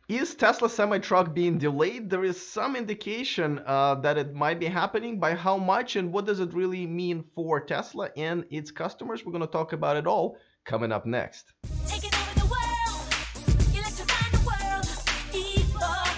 Is Tesla semi-truck being delayed? There is some indication that it might be happening. By how much and what does it really mean for Tesla and its customers? We're going to talk about it all coming up next. Taking over the world, electrifying the world, electric.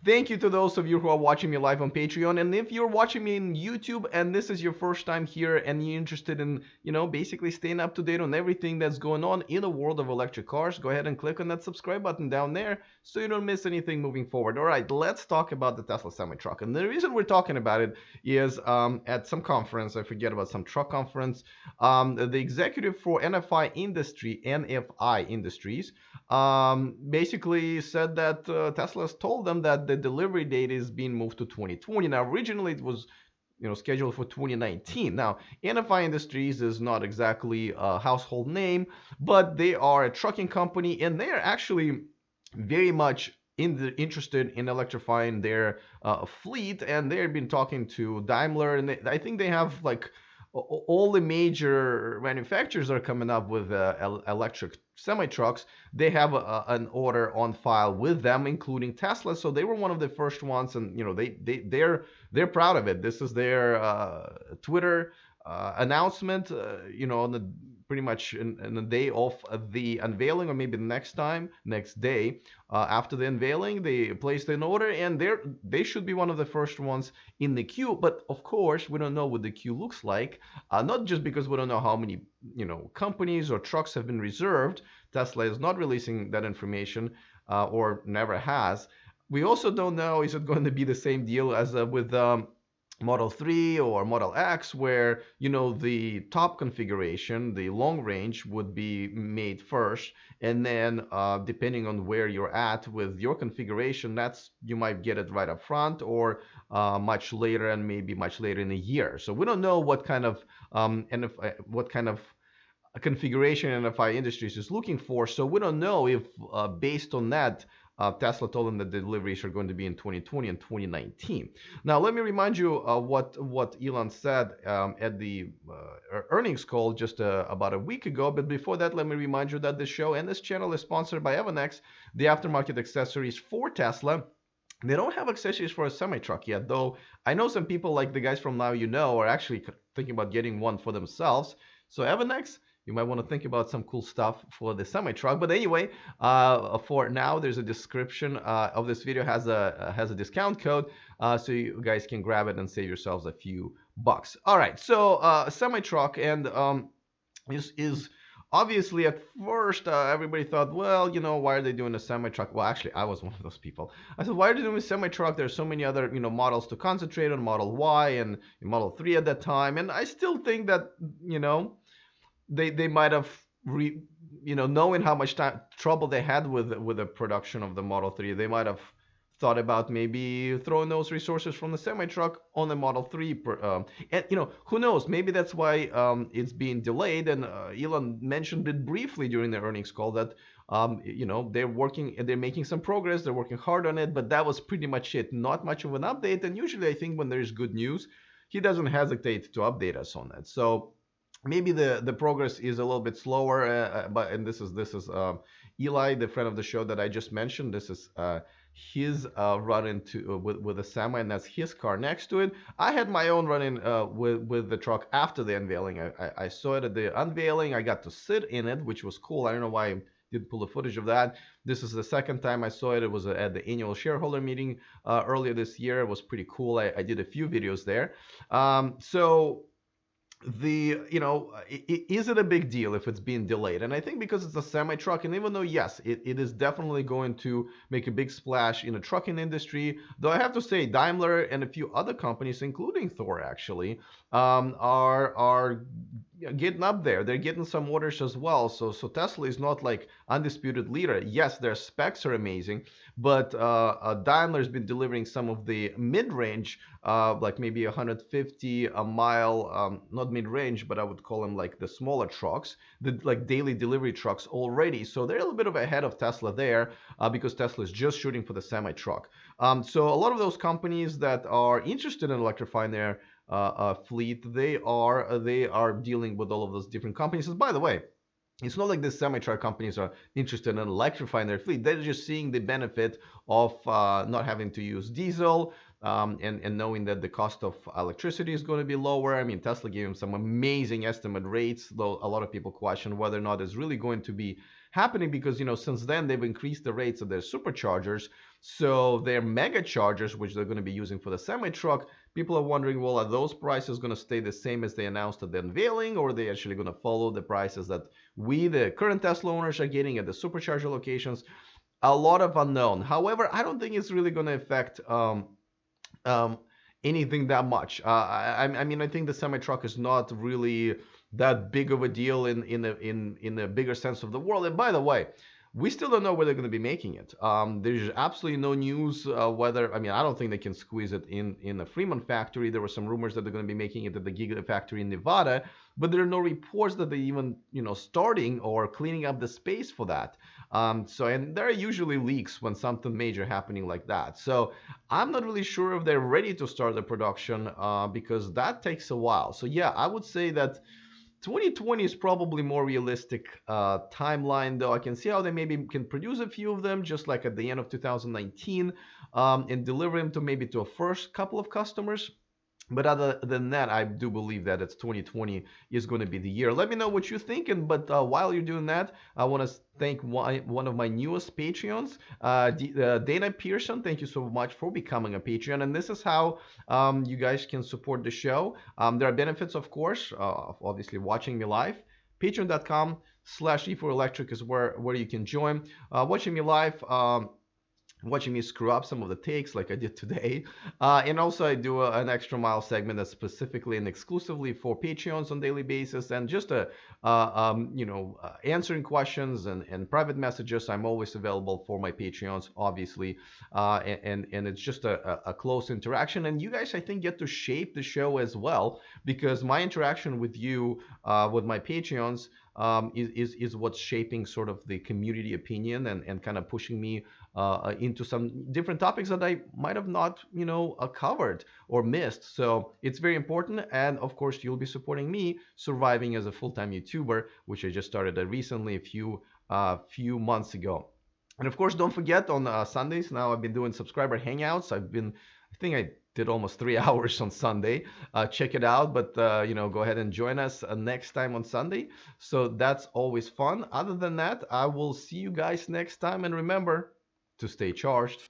Thank you to those of you who are watching me live on Patreon. And if you're watching me in YouTube and this is your first time here and you're interested in, basically staying up to date on everything that's going on in the world of electric cars, go ahead and click on that subscribe button down there so you don't miss anything moving forward. All right, let's talk about the Tesla semi-truck. And the reason we're talking about it is at some conference, I forget about some truck conference, the executive for NFI Industries, basically said that Tesla's told them that the delivery date is being moved to 2020. Now, originally it was scheduled for 2019. Now, NFI Industries is not exactly a household name, but they are a trucking company, and they are actually very much interested in electrifying their fleet, and they've been talking to Daimler, and I think they have like all the major manufacturers are coming up with electric semi trucks. They have an order on file with them, including Tesla. So they were one of the first ones, and they're proud of it. This is their Twitter announcement. On the pretty much in the day of the unveiling, or maybe next day after the unveiling, they placed an order, and they should be one of the first ones in the queue. But of course, we don't know what the queue looks like. Not just because we don't know how many companies or trucks have been reserved. Tesla is not releasing that information or never has. We also don't know, is it going to be the same deal as with Model 3 or Model X, where the top configuration, the long range, would be made first, and then depending on where you're at with your configuration, you might get it right up front, or much later, and maybe much later in a year. So we don't know what kind of configuration NFI Industries is looking for. So we don't know if, based on that, Tesla told them that the deliveries are going to be in 2020 and 2019. Now, let me remind you what Elon said at the earnings call just about a week ago. But before that, let me remind you that this show and this channel is sponsored by Evanex, the aftermarket accessories for Tesla. They don't have accessories for a semi-truck yet, though I know some people like the guys from Now You Know are actually thinking about getting one for themselves. So Evanex, you might want to think about some cool stuff for the semi-truck. But anyway, for now, there's a description of this video has a discount code, so you guys can grab it and save yourselves a few bucks. All right, so semi-truck, and this is obviously at first everybody thought, well, why are they doing a semi-truck? Well, actually, I was one of those people. I said, why are they doing a semi-truck? There's so many other models to concentrate on, Model Y and Model 3 at that time, and I still think that they might have knowing how much trouble they had with the production of the Model 3, they might have thought about maybe throwing those resources from the semi truck on the Model 3. And who knows? Maybe that's why it's being delayed. And Elon mentioned it briefly during the earnings call that they're making some progress, they're working hard on it, but that was pretty much it. Not much of an update. And usually, I think when there's good news, he doesn't hesitate to update us on that. So maybe the progress is a little bit slower, but and this is Eli, the friend of the show that I just mentioned. This is his run into with a semi, and that's his car next to it. I had my own run in with the truck after the unveiling. I saw it at the unveiling. I got to sit in it, which was cool. I don't know why I didn't pull the footage of that. This is the second time I saw it. It was at the annual shareholder meeting earlier this year. It was pretty cool. I did a few videos there. So is it a big deal if it's being delayed? And I think because it's a semi truck, and even though yes, it is definitely going to make a big splash in the trucking industry, though I have to say Daimler and a few other companies, including Thor actually, are getting up there. They're getting some orders as well. So Tesla is not like undisputed leader. Yes, their specs are amazing, but Daimler's been delivering some of the mid-range, like maybe 150 a mile, not mid-range, but I would call them like the smaller trucks, the like daily delivery trucks already. So they're a little bit of ahead of Tesla there, because Tesla is just shooting for the semi-truck. So a lot of those companies that are interested in electrifying their fleet, they are dealing with all of those different companies. And by the way, it's not like the semi-truck companies are interested in electrifying their fleet. They're just seeing the benefit of not having to use diesel, and knowing that the cost of electricity is going to be lower. I mean, Tesla gave them some amazing estimate rates, though a lot of people question whether or not it's really going to be happening, because since then they've increased the rates of their superchargers. So their mega chargers, which they're going to be using for the semi-truck, people are wondering, well, are those prices going to stay the same as they announced at the unveiling, or are they actually going to follow the prices that we, the current Tesla owners, are getting at the supercharger locations? A lot of unknown. However, I don't think it's really going to affect um, anything that much. I mean, I think the semi truck is not really that big of a deal in the bigger sense of the world. And by the way, we still don't know where they're going to be making it. There's absolutely no news whether. I mean, I don't think they can squeeze it in the Fremont factory. There were some rumors that they're going to be making it at the Gigafactory in Nevada, but there are no reports that they even starting or cleaning up the space for that. And there are usually leaks when something major happening like that. So I'm not really sure if they're ready to start the production because that takes a while. So yeah, I would say that 2020 is probably more realistic timeline, though I can see how they maybe can produce a few of them, just like at the end of 2019, and deliver them to maybe to a first couple of customers. But other than that, I do believe that it's 2020 is going to be the year. Let me know what you're thinking. But while you're doing that, I want to thank one of my newest Patreons, Dana Pearson. Thank you so much for becoming a Patreon. And this is how you guys can support the show. There are benefits, of course, of obviously watching me live. Patreon.com/E4Electric is where you can join. Watching me live. Watching me screw up some of the takes like I did today. And also I do an extra mile segment that's specifically and exclusively for Patreons on daily basis, and just answering questions and private messages. I'm always available for my Patreons, obviously. And it's just a close interaction. And you guys, I think, get to shape the show as well, because my interaction with you, with my Patreons, is what's shaping sort of the community opinion and kind of pushing me into some different topics that I might have not, covered or missed. So it's very important. And of course, you'll be supporting me surviving as a full-time YouTuber, which I just started recently, a few months ago. And of course, don't forget on Sundays now I've been doing subscriber hangouts. I think I did almost 3 hours on Sunday. Check it out, but go ahead and join us next time on Sunday. So that's always fun. Other than that, I will see you guys next time, and remember to stay charged.